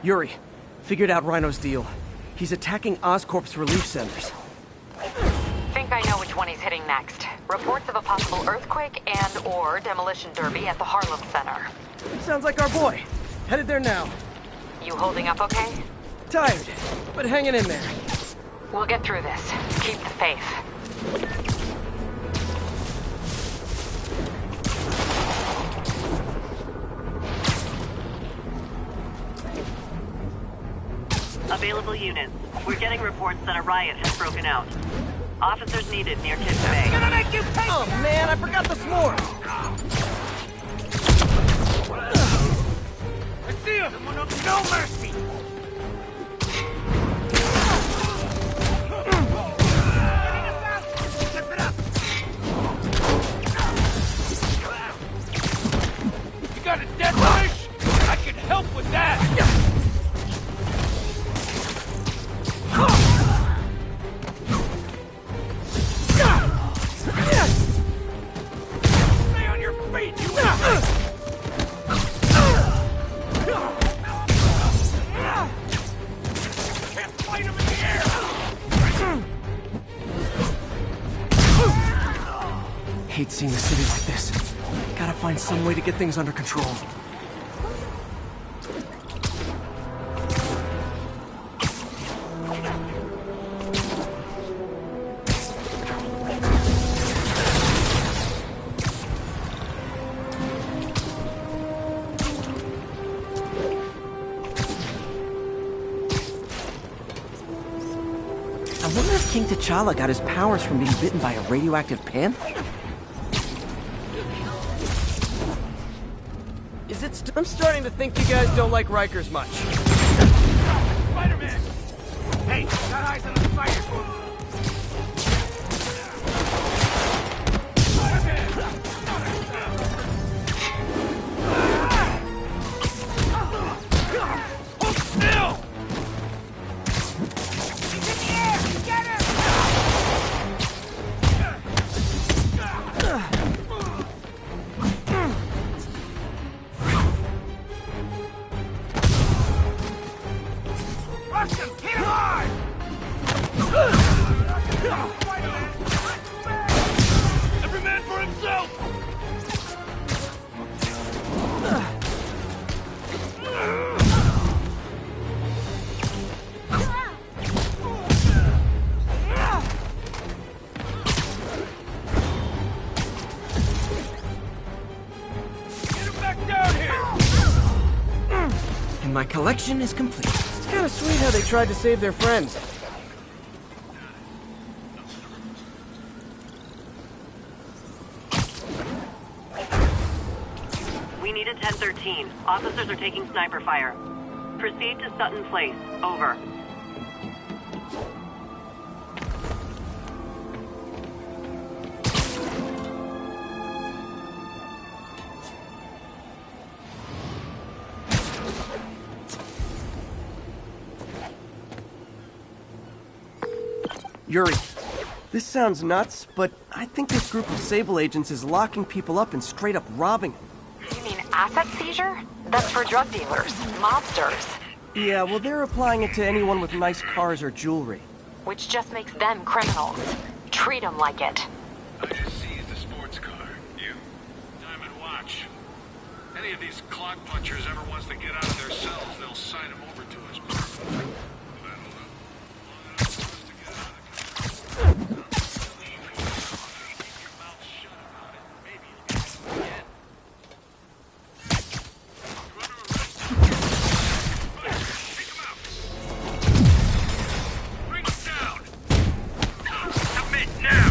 Yuri, figured out Rhino's deal. He's attacking Oscorp's relief centers. Think I know which one he's hitting next. Reports of a possible earthquake and/or demolition derby at the Harlem Center. Sounds like our boy. Headed there now. You holding up okay? Tired, but hanging in there. We'll get through this. Keep the faith. Available units. We're getting reports that a riot has broken out. Officers needed near Kids Bay. Gonna make you pay! Oh man, I forgot the s'mores! I see him! No mercy! Step it up! You got a death wish? I can help with that! Stay on your feet, you can't fight him in the air! Hate seeing the city like this. Gotta find some way to get things under control. I wonder if King T'Challa got his powers from being bitten by a radioactive panther? Is it I'm starting to think you guys don't like Rikers much. Spiderman! Hey, got eyes on the spider! Hold still! He's in the air! Get him! Rush him! Hit him hard! Every man for himself! Get him back down here! And my collection is complete. It's kind of sweet how they tried to save their friends. We need a 1013. Officers are taking sniper fire. Proceed to Sutton Place. Over. Yuri, this sounds nuts, but I think this group of Sable agents is locking people up and straight up robbing them. You mean asset seizure? That's for drug dealers, mobsters. Yeah, well, they're applying it to anyone with nice cars or jewelry. Which just makes them criminals. Treat them like it. I just seized a sports car. You? Diamond watch. Any of these clock punchers ever wants to get out of their cells, they'll sign them over to us. But I don't know. Long enough for us to get out of the country. Keep your mouth shut about it. Maybe you'll get it again. You're under arrest. Fire! Take him out! Bring him down! Submit now!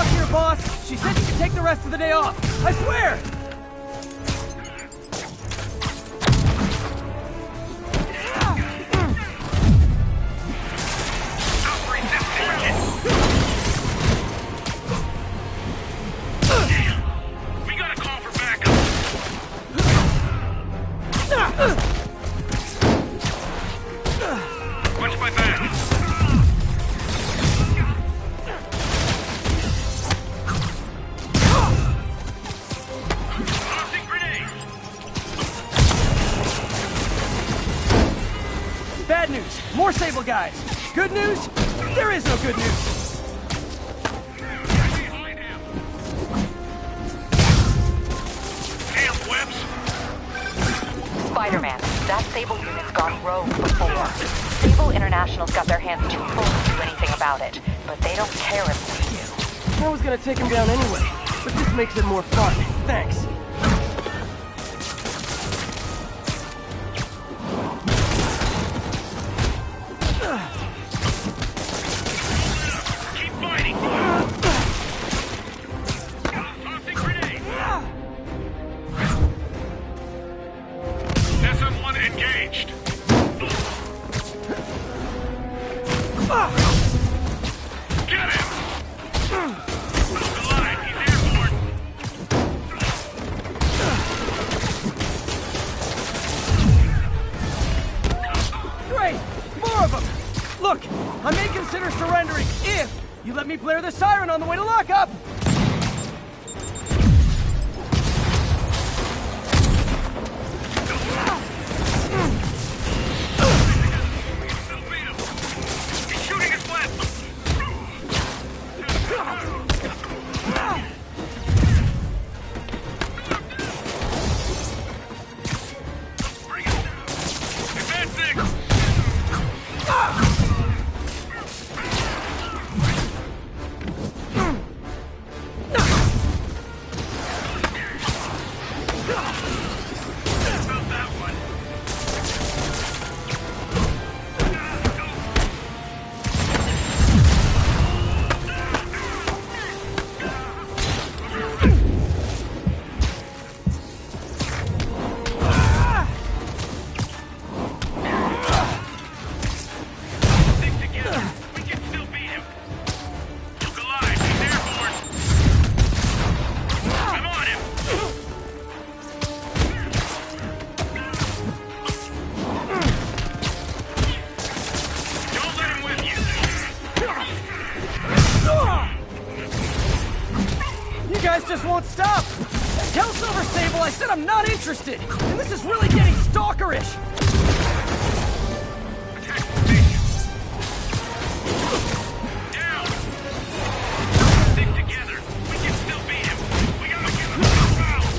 talk to your boss. She said you could take the rest of the day off. I swear! We gotta call for backup. Watch my back. Tossing grenades. Bad news. More Sable guys. Good news? There is no good news. Behind him. Damn webs. Spiderman, that Sable unit's gone rogue before. Sable International's got their hands too full to do anything about it, but they don't care if we do. I was gonna take him down anyway, but this makes it more fun. Thanks. Keep fighting. Tossing grenades. SM-1 engaged. Get him! He's alive. He's airborne. Great! More of them! Look, I may consider surrendering if you let me blare the siren on the way to lockup! Still beat him. He's shooting his web. Bring it down. Advancing. About that one. Stick together. We can still beat him. Look alive. He's airborne. I'm on him. Don't let him with you. You guys just won't stop! Tell Silver Sable I said I'm not interested! And this is really getting stalkerish! Attack formation. Down. Stick together. We can still beat him. We gotta give him a round.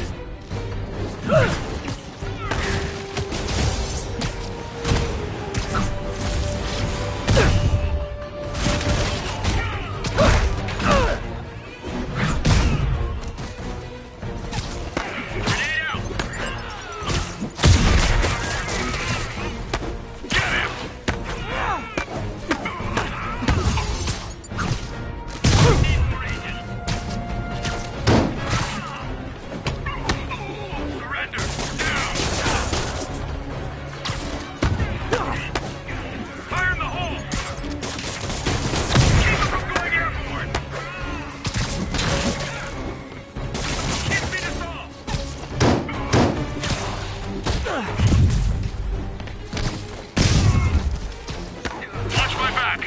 Grenade out. Get him. Need more agents. Surrender. Down. Fire in the hole. Keep him from going airborne. Can't beat us all. Watch my back.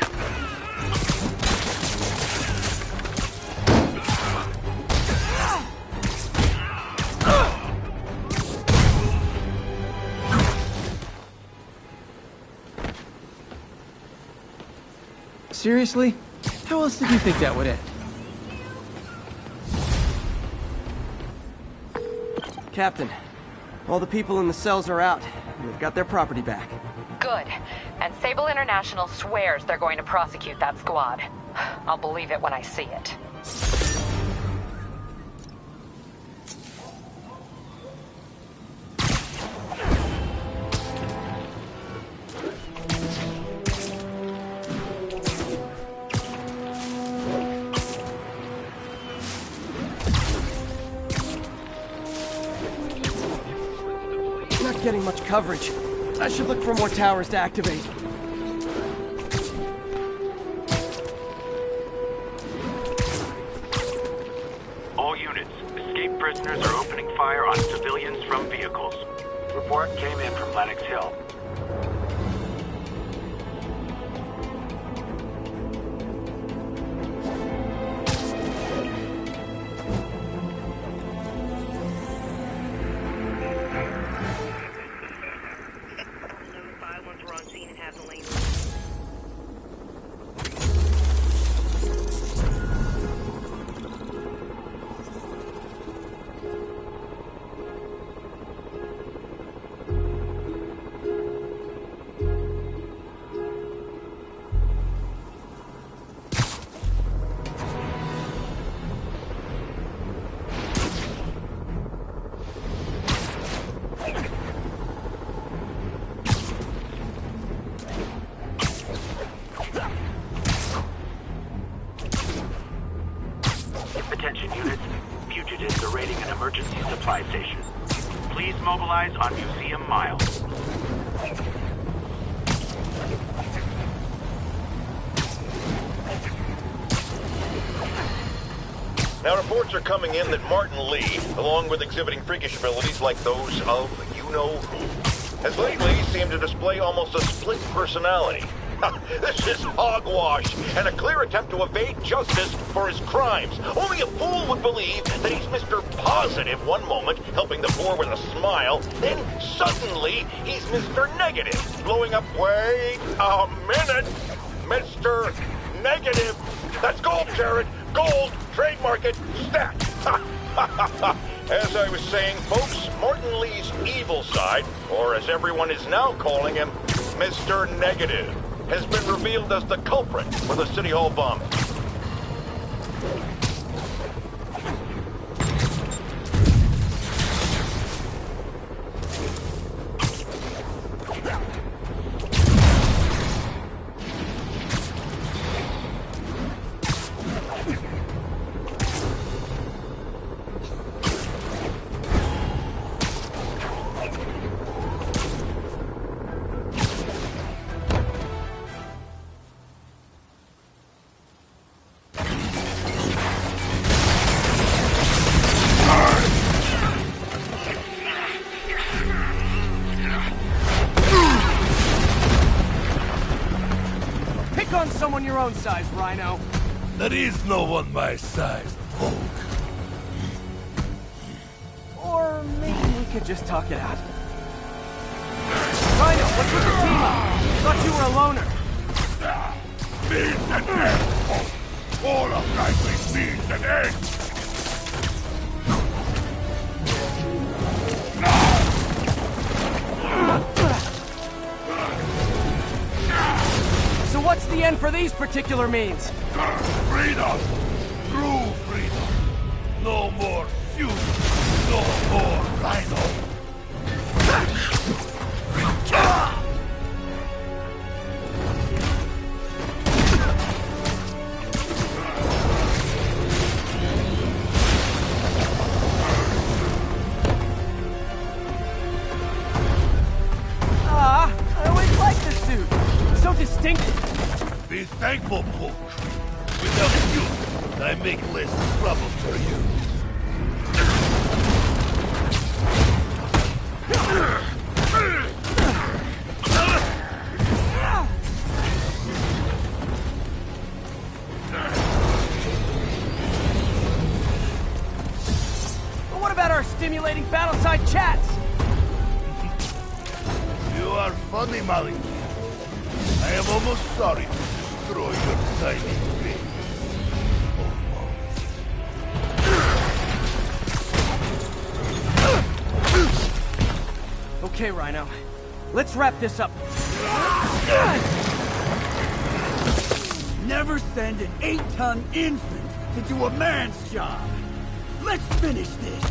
Seriously? How else did you think that would end? Captain, all the people in the cells are out. They've got their property back. Good. And Sable International swears they're going to prosecute that squad. I'll believe it when I see it. getting much coverage. I should look for more towers to activate. All units, escaped prisoners are opening fire on civilians from vehicles. Report came in from Lenox Hill. Attention units, fugitives are raiding an emergency supply station. Please mobilize on Museum Mile. Now, reports are coming in that Martin Lee, along with exhibiting freakish abilities like those of you-know-who, has lately seemed to display almost a split personality. This is hogwash and a clear attempt to evade justice for his crimes. Only a fool would believe that he's Mr. Positive one moment, helping the poor with a smile, then suddenly he's Mr. Negative, blowing up. Wait a minute! Mr. Negative! That's gold, Jared! Gold! Trademark it! Stat! As I was saying, folks, Martin Lee's evil side, or as everyone is now calling him, Mr. Negative, has been revealed as the culprit for the City Hall bombing. Someone your own size, Rhino. There is no one my size, Hulk. Or maybe we could just talk it out. Rhino, what's with the team up? Thought you were a loner. Means and ends! All of life is means and ends! So what's the end for these particular means? Freedom! True freedom! No more feud! No more Rhino! I always liked this suit. So distinctive. Be thankful, Poke. Without you, I make less trouble for you. But what about our stimulating battle-side chats? You are funny, Molly. I am almost sorry to destroy your tiny face. Okay, Rhino. Let's wrap this up. Never send an 8-ton infant to do a man's job. Let's finish this.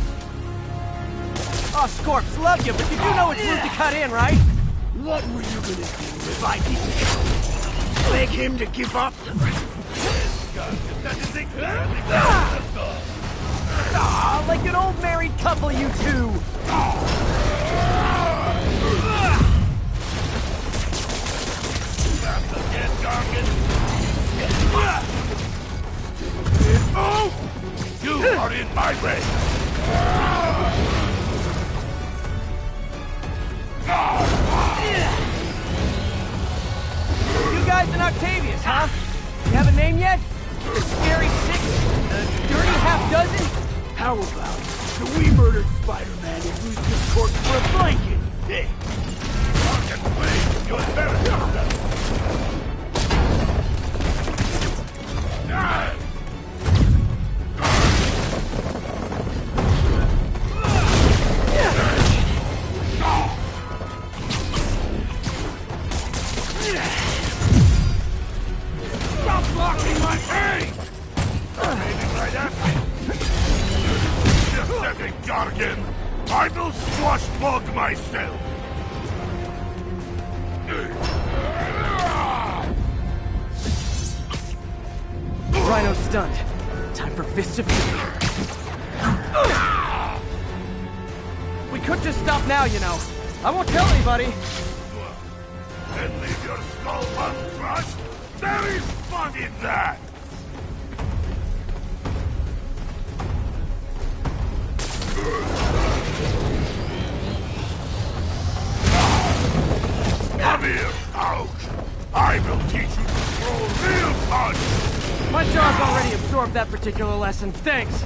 Oh, Scorps, love you, but you do know it's rude to cut in, right? What were you gonna do if I didn't beg him to give up? Like an old married couple, you two. You are in my way! You guys in Octavius, huh? You have a name yet? The Scary Six? The Dirty Half Dozen? How about the we murdered Spider-Man and used his corpse for a blanket? Hey. Fucking please, you embarrass yourself! Stop blocking my aim! Aiming right at me! Just a second, Gargan! I will squash bug myself! Rhino's stunned. Time for Fists of Fury. We could just stop now, you know. I won't tell anybody. And leave your skull uncrushed? There is fun in that! Come here, ouch! I will teach you to throw real punch! My jaw's already absorbed that particular lesson. Thanks.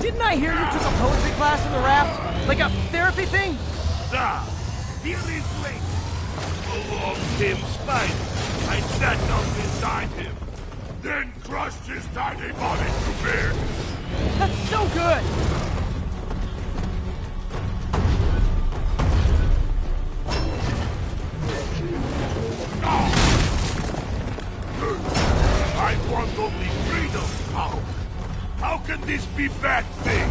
Didn't I hear you took a poetry class in the raft? Like a therapy thing? Ah, here is late. Along came Spider. I sat down beside him, then crushed his tiny body to bits. That's so good! I want only freedom now. How can this be bad thing?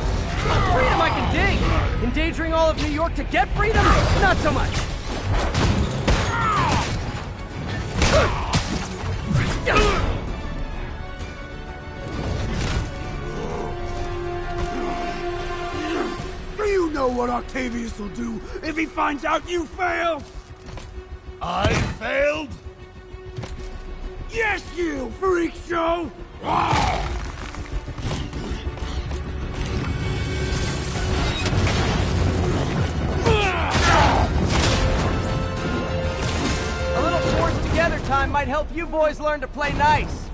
Freedom I can dig! Endangering all of New York to get freedom? Not so much. Do you know what Octavius will do if he finds out you failed? I failed? Yes, you freak show! A little forced together time might help you boys learn to play nice.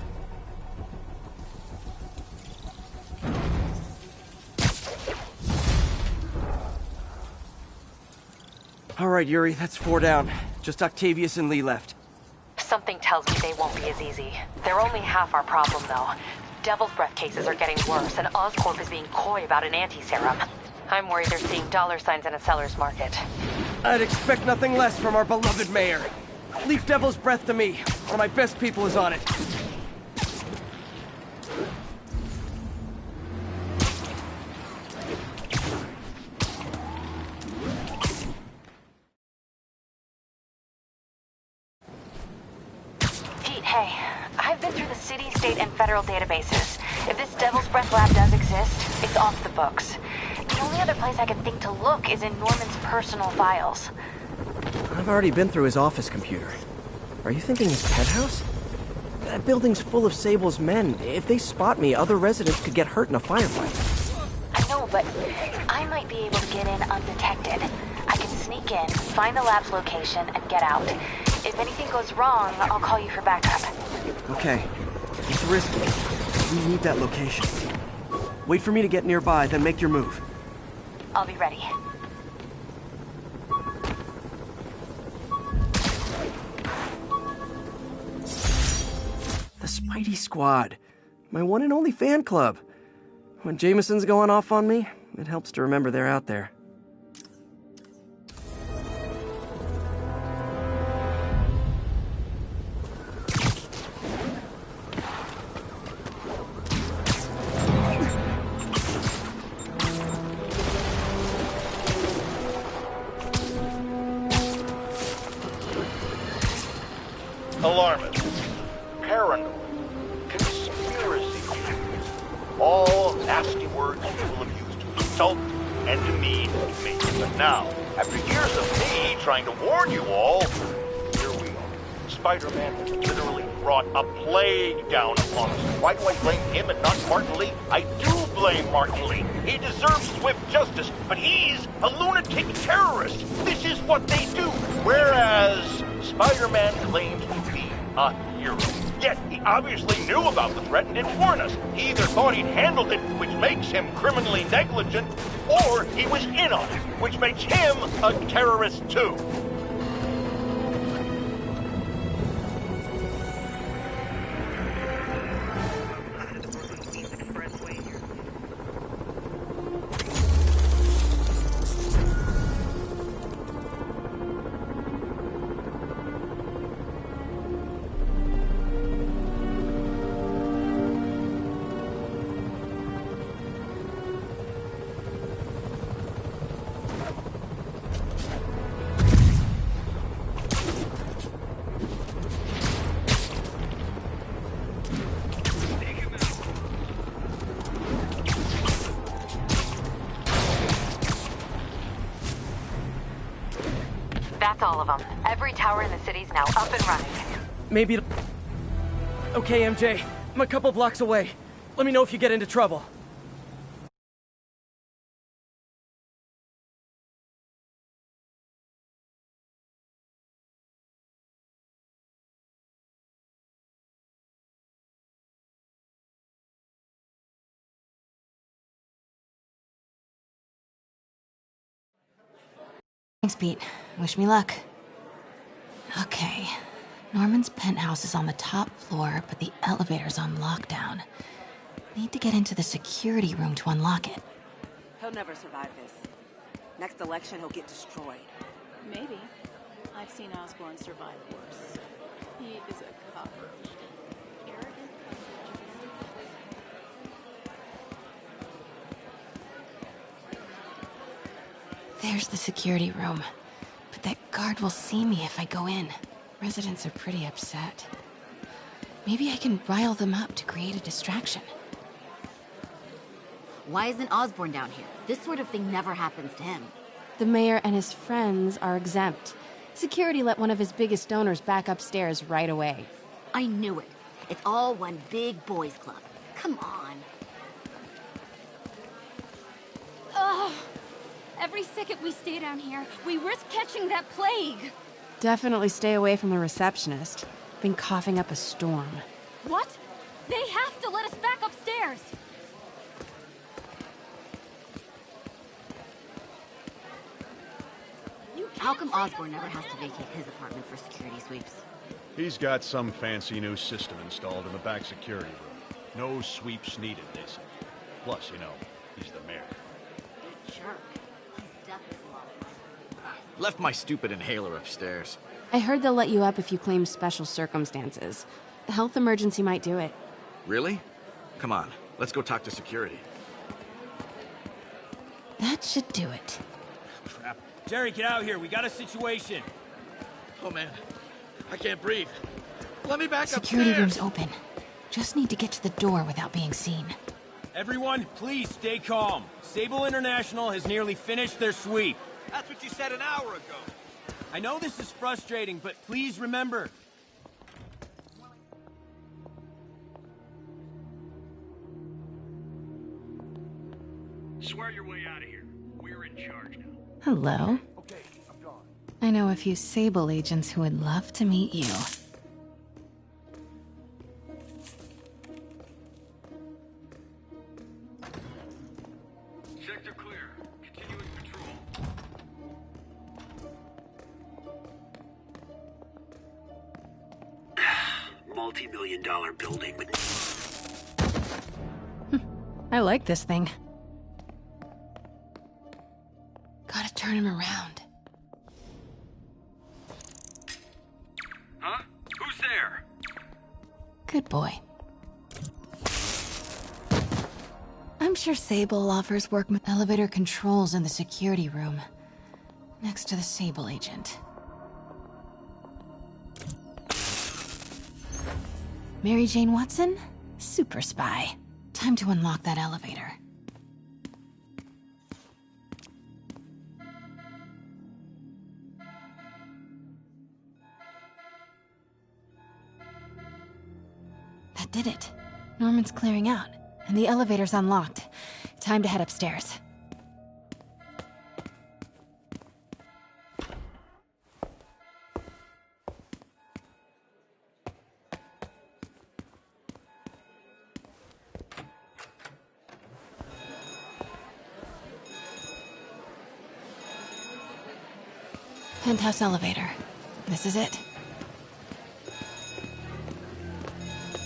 All right, Yuri, that's 4 down. Just Octavius and Lee left. Something tells me they won't be as easy. They're only half our problem, though. Devil's Breath cases are getting worse, and Oscorp is being coy about an anti-serum. I'm worried they're seeing dollar signs in a seller's market. I'd expect nothing less from our beloved mayor. Leave Devil's Breath to me. One of my best people is on it. Pete, hey. I've been through the city, state, and federal databases. If this Devil's Breath lab does exist, it's off the books. The only other place I can think to look is in Norman's personal files. I've already been through his office computer. Are you thinking his penthouse? That building's full of Sable's men. If they spot me, other residents could get hurt in a firefight. I know, but I might be able to get in undetected. I can sneak in, find the lab's location, and get out. If anything goes wrong, I'll call you for backup. Okay. It's risky. We need that location. Wait for me to get nearby, then make your move. I'll be ready. The Spidey Squad. My one and only fan club. When Jameson's going off on me, it helps to remember they're out there. Alarmist, paranoid, conspiracy theories, all nasty words people have used to insult and demean me. But now, after years of me trying to warn you all, here we are. Spider-Man literally brought a plague down upon us. Why do I blame him and not Martin Lee? I do blame Martin Lee. He deserves swift justice, but he's a lunatic terrorist. This is what they do. Whereas Spider-Man claims to be a hero. Yet, he obviously knew about the threat and didn't warn us. He either thought he'd handled it, which makes him criminally negligent, or he was in on it, which makes him a terrorist too. That's all of them. Every tower in the city's now up and running. Maybe... Okay, MJ. I'm a couple blocks away. Let me know if you get into trouble. Thanks, Pete. Wish me luck. Okay. Norman's penthouse is on the top floor, but the elevator's on lockdown. Need to get into the security room to unlock it. He'll never survive this. Next election, he'll get destroyed. Maybe. I've seen Osborn survive worse. He is a cockroach. Arrogant There's the security room. But that guard will see me if I go in. Residents are pretty upset. Maybe I can rile them up to create a distraction. Why isn't Osborn down here? This sort of thing never happens to him. The mayor and his friends are exempt. Security let one of his biggest donors back upstairs right away. I knew it. It's all one big boys club. Come on. Ugh. Every second we stay down here, we risk catching that plague. Definitely stay away from the receptionist. Been coughing up a storm. What? They have to let us back upstairs. How come Osborn never has to vacate his apartment for security sweeps? He's got some fancy new system installed in the back security room. No sweeps needed, they say. Plus, you know, he's the mayor. Jerk. He's definitely Left my stupid inhaler upstairs. I heard they'll let you up if you claim special circumstances. A health emergency might do it. Really? Come on, let's go talk to security. That should do it. Crap. Jerry, get out here. We got a situation. Oh, man. I can't breathe. Let me back Security upstairs. room's open. Just need to get to the door without being seen. Everyone, please stay calm. Sable International has nearly finished their sweep. That's what you said an hour ago. I know this is frustrating, but please remember... Swear your way out of here. We're in charge now. Hello. Okay, I'm gone. I know a few Sable agents who would love to meet you. Sector clear. Continuing patrol. Multi-million-dollar building with... I like this thing. Gotta turn him around. Huh? Who's there? Good boy. I'm sure Sable offers work with elevator controls in the security room. Next to the Sable agent. Mary Jane Watson? Super spy. Time to unlock that elevator. That did it. Norman's clearing out, and the elevator's unlocked. Time to head upstairs. Penthouse elevator. This is it.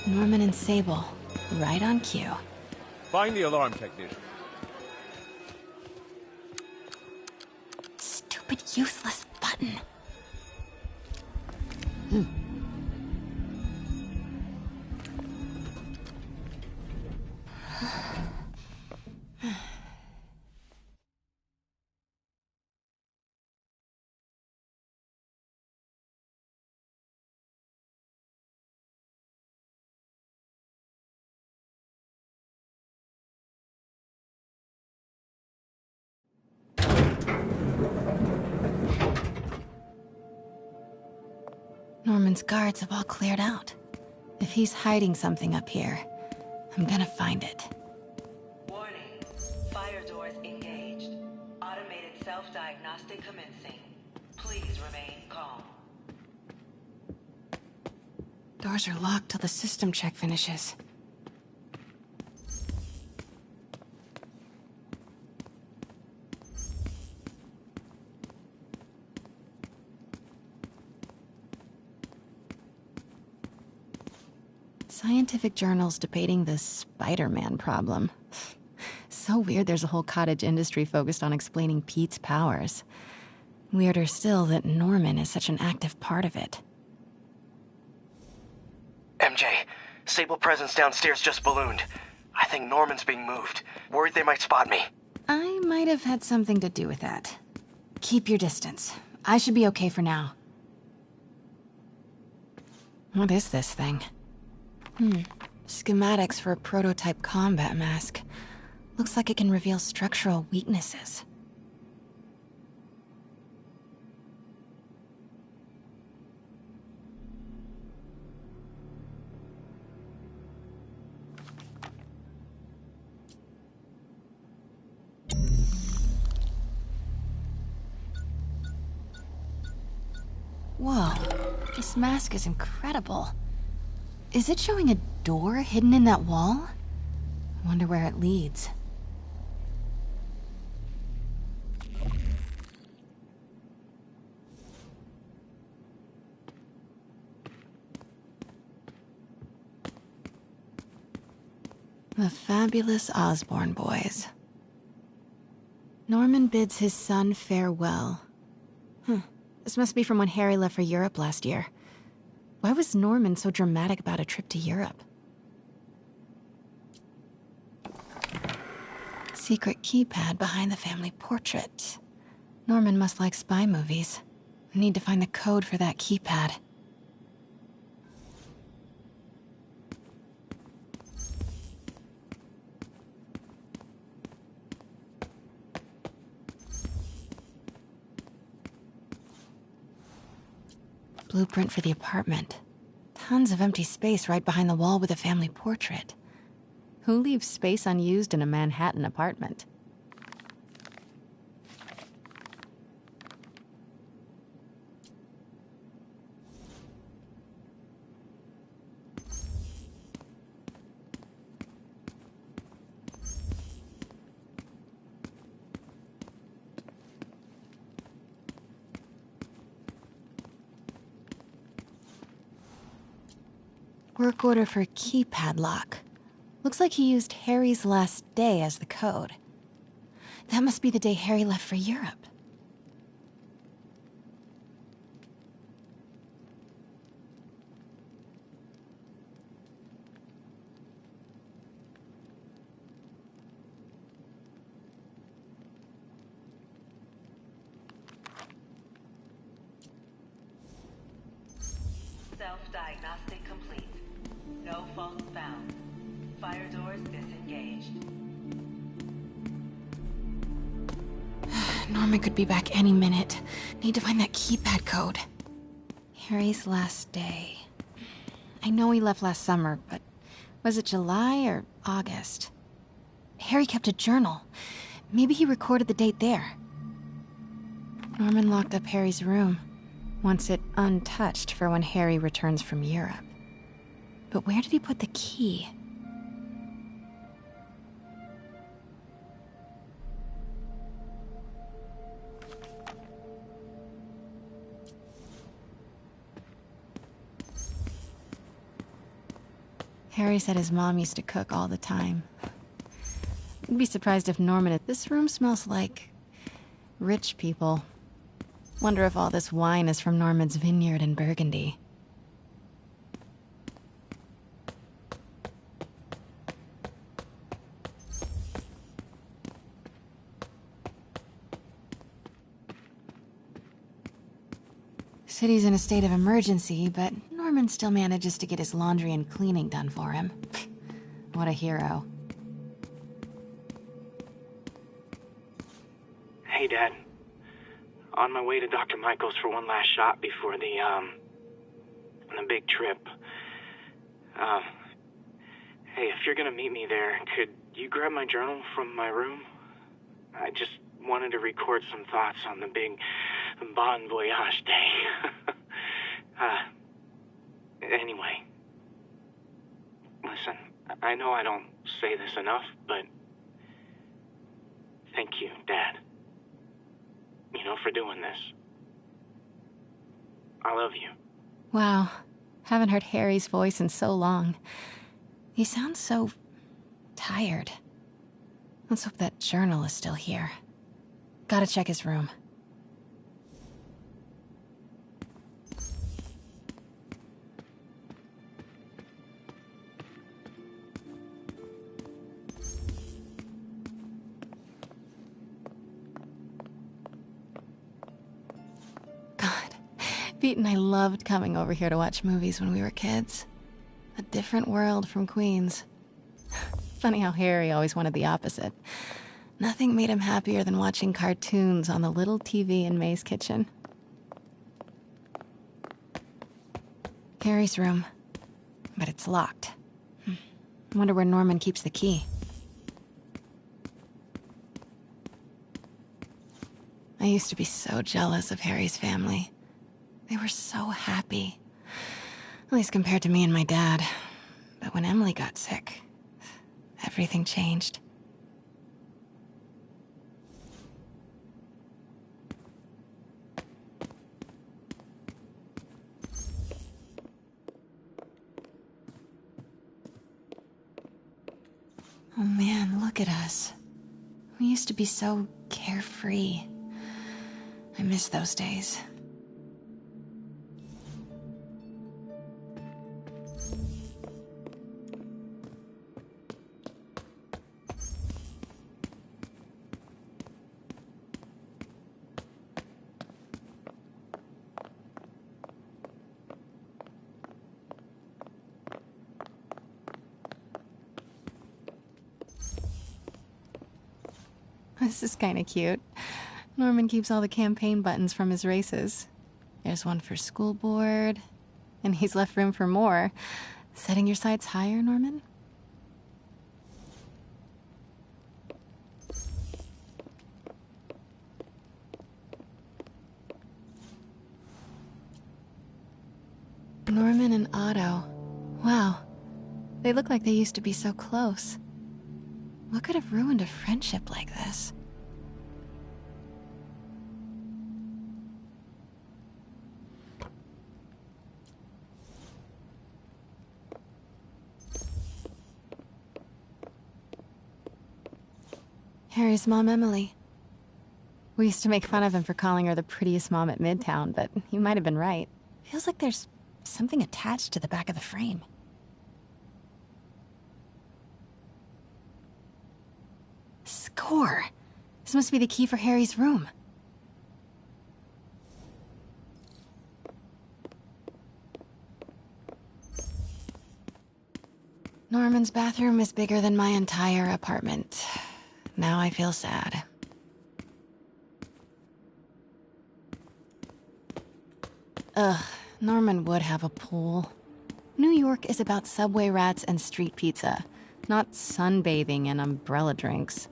Norman and Sable, right on cue. Find the alarm technician. Stupid, useless button. Norman's guards have all cleared out. If he's hiding something up here, I'm gonna find it. Warning. Fire doors engaged. Automated self-diagnostic commencing. Please remain calm. Doors are locked till the system check finishes. Scientific journals debating the Spiderman problem. So weird there's a whole cottage industry focused on explaining Pete's powers. Weirder still that Norman is such an active part of it. MJ, Sable presence downstairs just ballooned. I think Norman's being moved. Worried they might spot me. I might have had something to do with that. Keep your distance. I should be okay for now. What is this thing? Schematics for a prototype combat mask. Looks like it can reveal structural weaknesses. Whoa, this mask is incredible. Is it showing a door hidden in that wall? I wonder where it leads. The fabulous Osborn boys. Norman bids his son farewell. This must be from when Harry left for Europe last year. Why was Norman so dramatic about a trip to Europe? Secret keypad behind the family portrait. Norman must like spy movies. I need to find the code for that keypad. Blueprint for the apartment. Tons of empty space right behind the wall with a family portrait. Who leaves space unused in a Manhattan apartment? Work order for keypad lock. Looks like he used Harry's last day as the code. That must be the day Harry left for Europe. Self-diagnostic complete. No faults found. Fire doors disengaged. Norman could be back any minute. Need to find that keypad code. Harry's last day. I know he left last summer, but Was it July or August? Harry kept a journal. Maybe he recorded the date there. Norman locked up Harry's room, wants it untouched for when Harry returns from Europe. But where did he put the key? Harry said his mom used to cook all the time. I'd be surprised if Norman... This room smells like... rich people. Wonder if all this wine is from Norman's vineyard in Burgundy. City's in a state of emergency, but Norman still manages to get his laundry and cleaning done for him. What a hero. Hey, Dad. On my way to Dr. Michael's for one last shot before the big trip. Hey, if you're gonna meet me there, could you grab my journal from my room? I just wanted to record some thoughts on the big bon voyage day. Anyway. Listen, I know I don't say this enough, but thank you, Dad. You know, for doing this. I love you. Wow. Haven't heard Harry's voice in so long. He sounds so... tired. Let's hope that journal is still here. Gotta check his room. Pete and I loved coming over here to watch movies when we were kids. A different world from Queens. Funny how Harry always wanted the opposite. Nothing made him happier than watching cartoons on the little TV in May's kitchen. Harry's room. But it's locked. I wonder where Norman keeps the key. I used to be so jealous of Harry's family. They were so happy. At least compared to me and my dad. But when Emily got sick, everything changed. Oh man, look at us. We used to be so carefree. I miss those days. This is kinda cute. Norman keeps all the campaign buttons from his races. There's one for school board, and he's left room for more. Setting your sights higher, Norman? Norman and Otto. Wow. They look like they used to be so close. What could have ruined a friendship like this? Harry's mom, Emily. We used to make fun of him for calling her the prettiest mom at Midtown, but he might have been right. Feels like there's something attached to the back of the frame. Score! This must be the key for Harry's room. Norman's bathroom is bigger than my entire apartment. Now I feel sad. Ugh, Norman would have a pool. New York is about subway rats and street pizza, not sunbathing and umbrella drinks.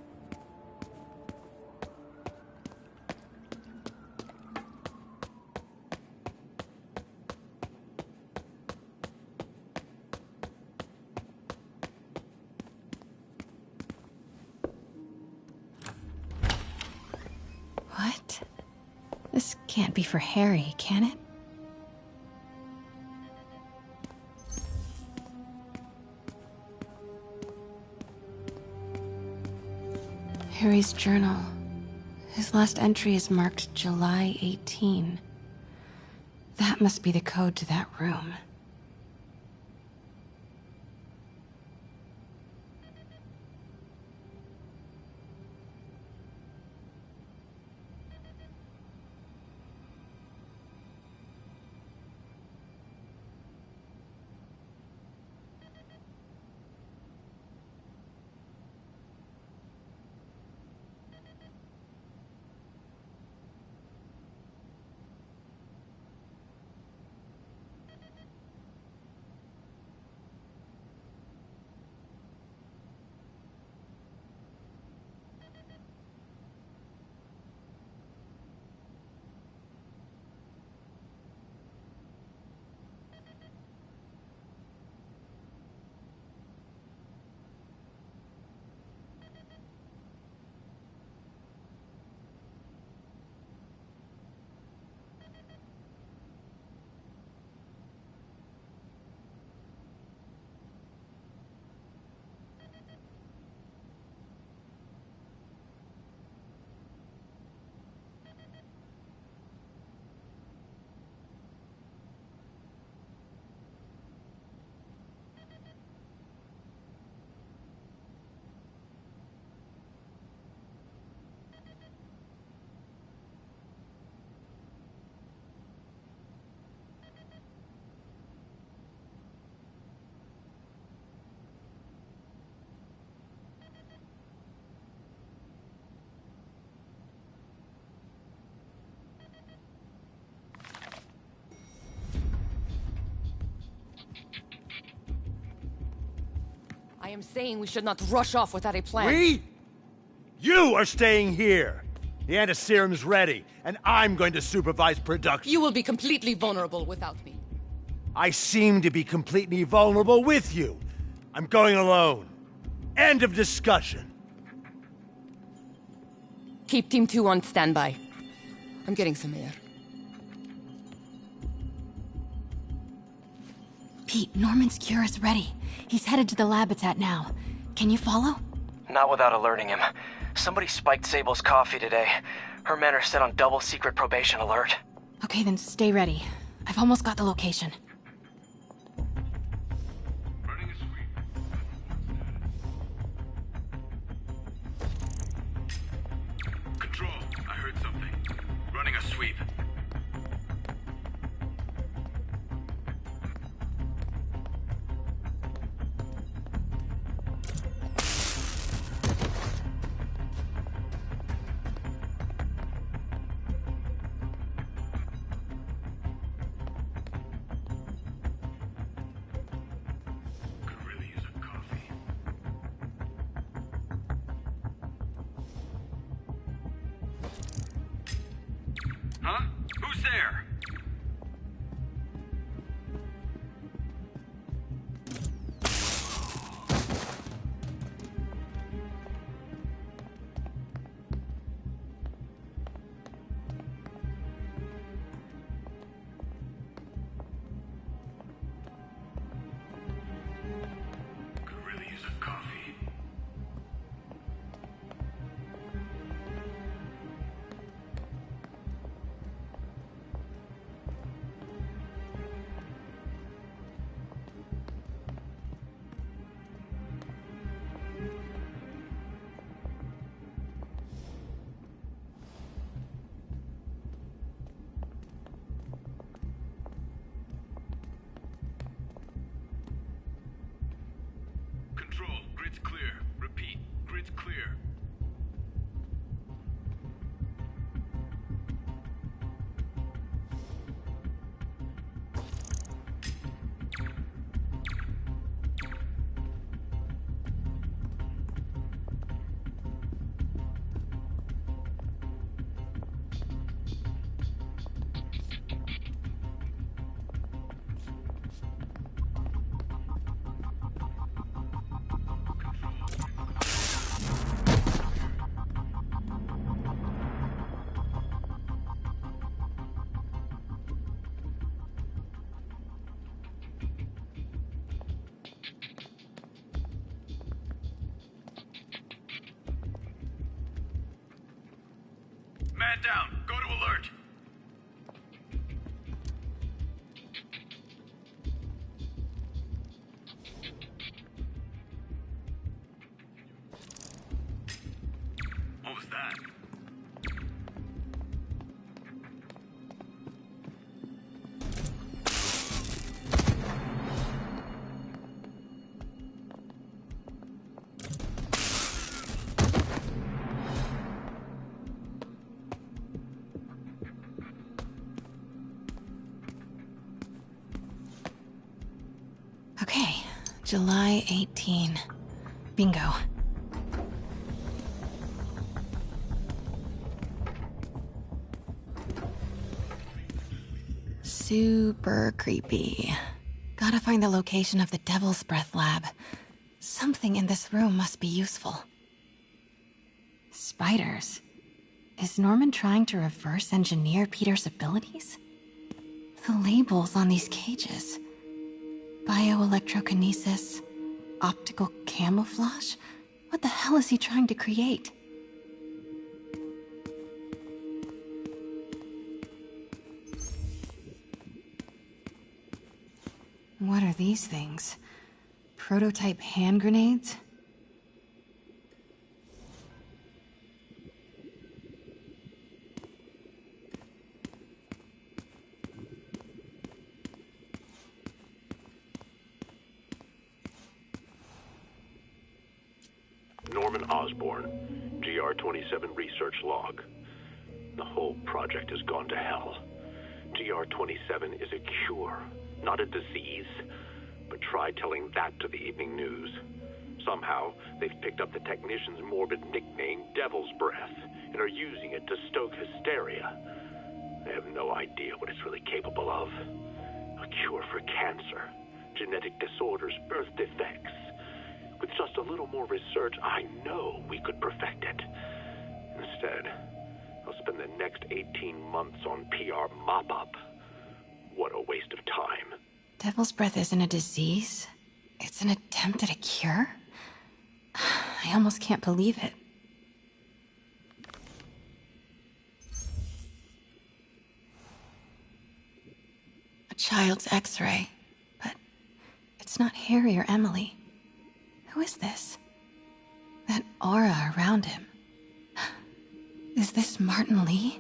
What? This can't be for Harry, can it? Harry's journal. His last entry is marked July 18. That must be the code to that room. I am saying we should not rush off without a plan. We? You are staying here. The antiserum's ready, and I'm going to supervise production. You will be completely vulnerable without me. I seem to be completely vulnerable with you. I'm going alone. End of discussion. Keep Team 2 on standby. I'm getting some air. Pete, Norman's cure is ready. He's headed to the lab it's at now. Can you follow? Not without alerting him. Somebody spiked Sable's coffee today. Her men are set on double secret probation alert. Okay, then stay ready. I've almost got the location. Control, I heard something. Running a sweep. Huh? Who's there? Could really use a coffee. Man down. Go to alert. What was that? Okay, July 18. Bingo. Super creepy. Gotta find the location of the Devil's Breath lab. Something in this room must be useful. Spiders. Is Norman trying to reverse engineer Peter's abilities? The labels on these cages. Bioelectrokinesis, optical camouflage? What the hell is he trying to create? What are these things? Prototype hand grenades? Norman Osborn, GR-27 research log. The whole project has gone to hell. GR-27 is a cure, not a disease. But try telling that to the evening news. Somehow, they've picked up the technician's morbid nickname, Devil's Breath, and are using it to stoke hysteria. They have no idea what it's really capable of. A cure for cancer, genetic disorders, birth defects. With just a little more research, I know we could perfect it. Instead, I'll spend the next 18 months on PR mop-up. What a waste of time. Devil's Breath isn't a disease. It's an attempt at a cure? I almost can't believe it. A child's X-ray, but it's not Harry or Emily. Who is this? That aura around him. Is this Martin Lee?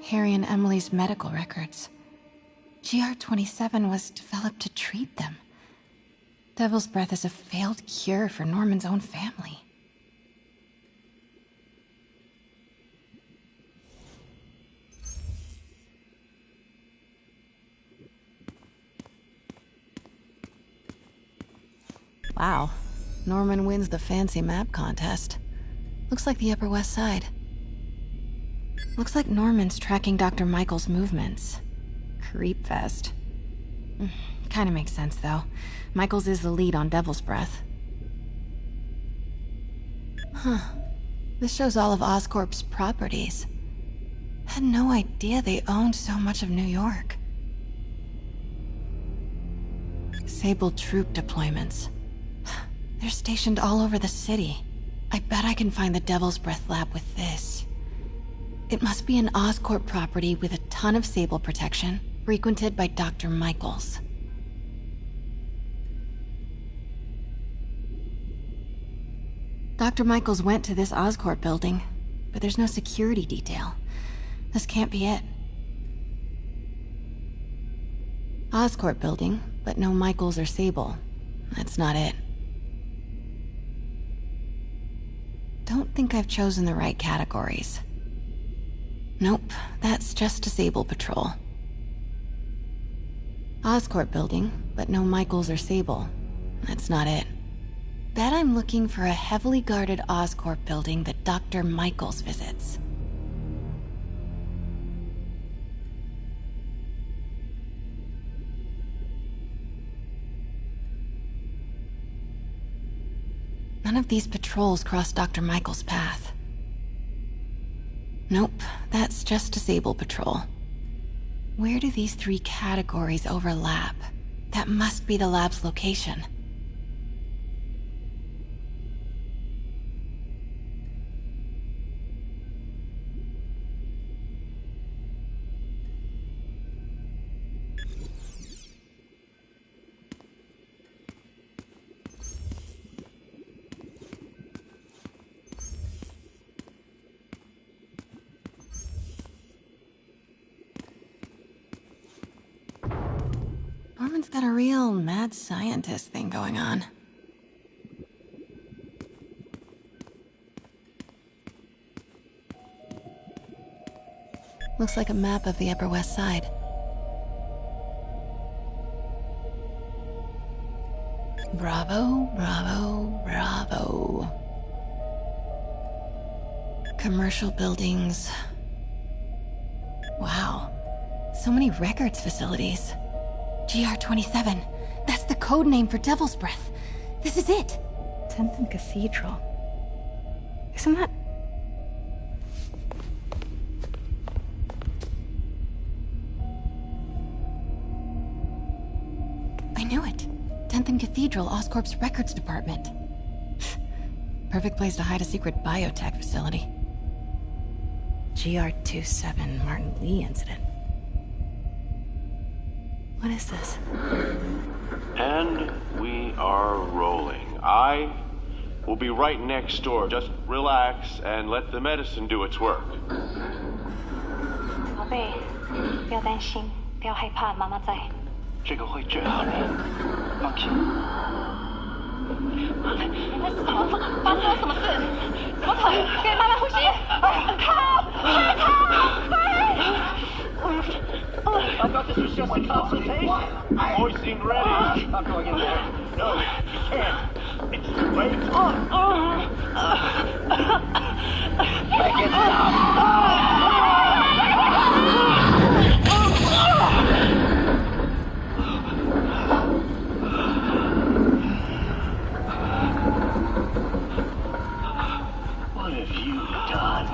Harry and Emily's medical records. GR-27 was developed to treat them. Devil's Breath is a failed cure for Norman's own family. Wow. Norman wins the fancy map contest. Looks like the Upper West Side. Looks like Norman's tracking Dr. Michael's movements. Creepfest. Kinda makes sense, though. Michael's is the lead on Devil's Breath. Huh. This shows all of Oscorp's properties. Had no idea they owned so much of New York. Sable troop deployments. They're stationed all over the city. I bet I can find the Devil's Breath lab with this. It must be an Oscorp property with a ton of Sable protection, frequented by Dr. Michaels. Dr. Michaels went to this Oscorp building, but there's no security detail. This can't be it. Oscorp building, but no Michaels or Sable. That's not it. Don't think I've chosen the right categories. Nope, that's just a Sable patrol. Oscorp building, but no Michaels or Sable. That's not it. Bet I'm looking for a heavily guarded Oscorp building that Dr. Michaels visits. None of these patrols cross Dr. Michaels' path. Nope, that's just a Sable patrol. Where do these three categories overlap? That must be the lab's location. Norman's got a real mad scientist thing going on. Looks like a map of the Upper West Side. Bravo, bravo, bravo. Commercial buildings. Wow. So many records facilities. GR-27. That's the code name for Devil's Breath. This is it. 10th and Cathedral. Isn't that... I knew it. 10th and Cathedral, Oscorp's records department. Perfect place to hide a secret biotech facility. GR-27 Martin Lee incident. What is this? And we are rolling. I will be right next door. Just relax and let the medicine do its work. 宝贝，不要担心，不要害怕，妈妈在。这个会治好你，放心。你在怎么？发生了什么事？怎么可能？给妈妈呼吸！靠！快逃！I've got this is just a consultation. Hoisting ready. I'm going in there. No, you can't. It's too late. Make it stop. What have you done?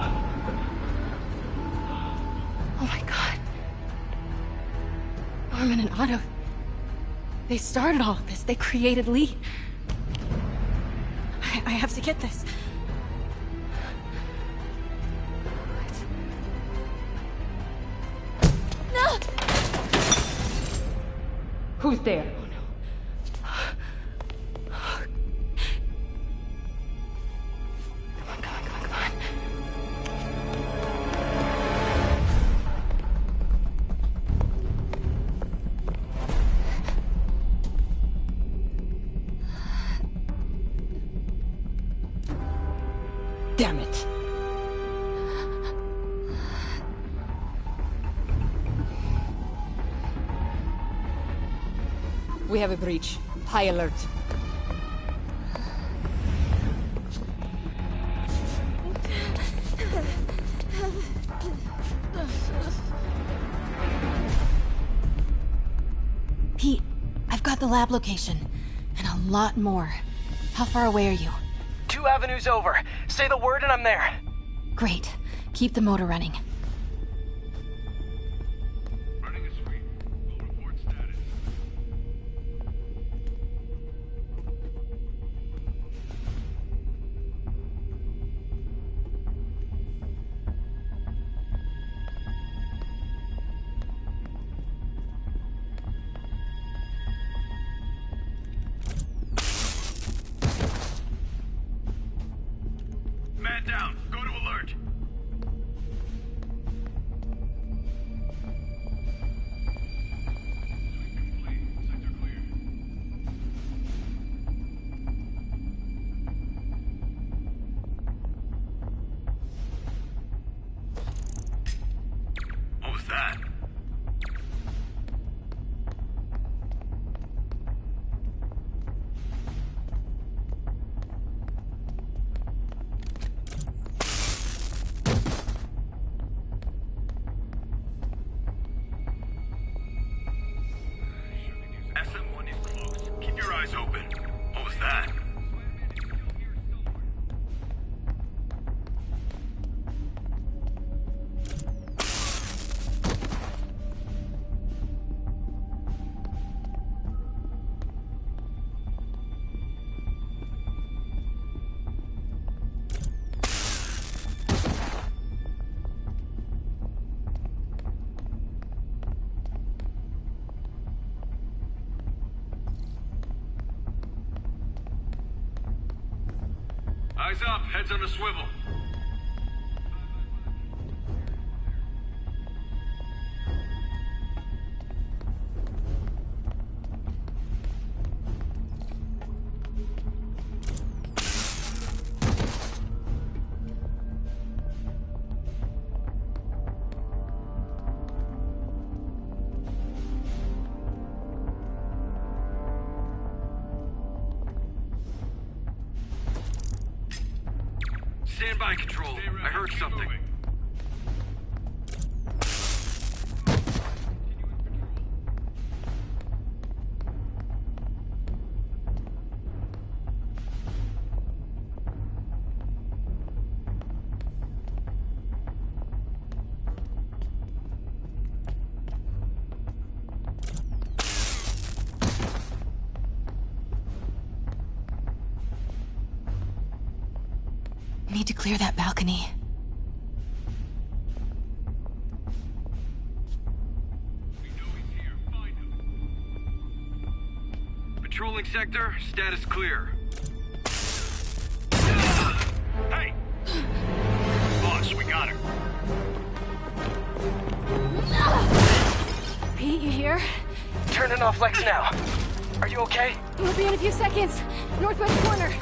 Oh my god. Norman and Otto. They started all of this. They created Lee. I have to get this. What? No! Who's there? Damn it. We have a breach. High alert. Pete, I've got the lab location. And a lot more. How far away are you? 2 avenues over. Say the word and I'm there. Great. Keep the motor running. Running a sweep. We'll report status. Man down. Go to alert. What was that? SM1 is close. Keep your eyes open. What was that? Eyes up, heads on a swivel. Stand by, Control. I heard something. Need to clear that balcony. Patrolling sector, status clear. Hey! Boss, we got her. Pete, you here? Turning off Lex now. Are you okay? We'll be in a few seconds. Northwest corner.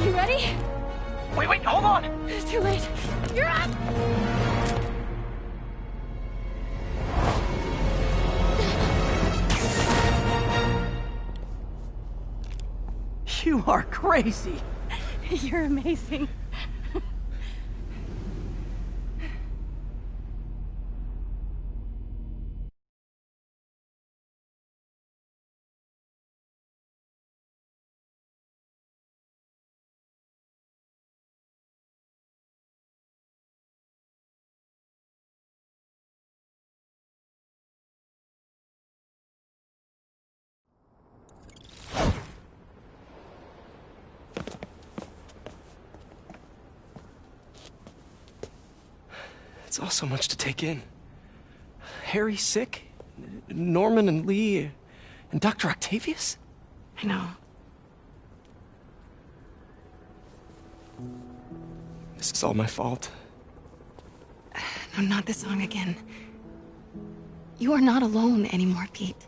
You ready? Wait, hold on! It's too late. You're up! You are crazy! You're amazing. It's all so much to take in. Harry sick? Norman and Lee? And Dr. Octavius? I know. This is all my fault. No, not this song again. You are not alone anymore, Pete.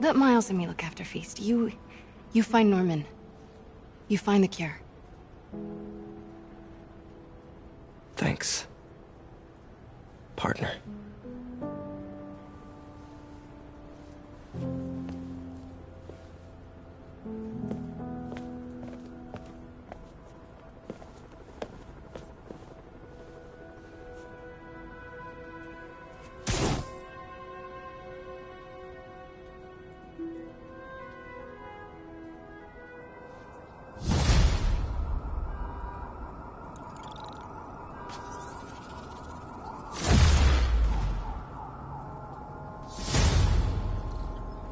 Let Miles and me look after Feast. You find Norman. You find the cure. Thanks, partner.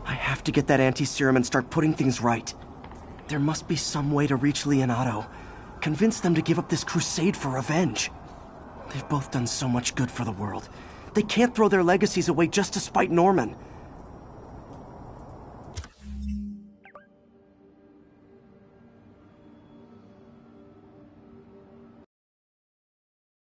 I have to get that anti-serum and start putting things right. There must be some way to reach Leonardo. Convince them to give up this crusade for revenge. They've both done so much good for the world. They can't throw their legacies away just to spite Norman.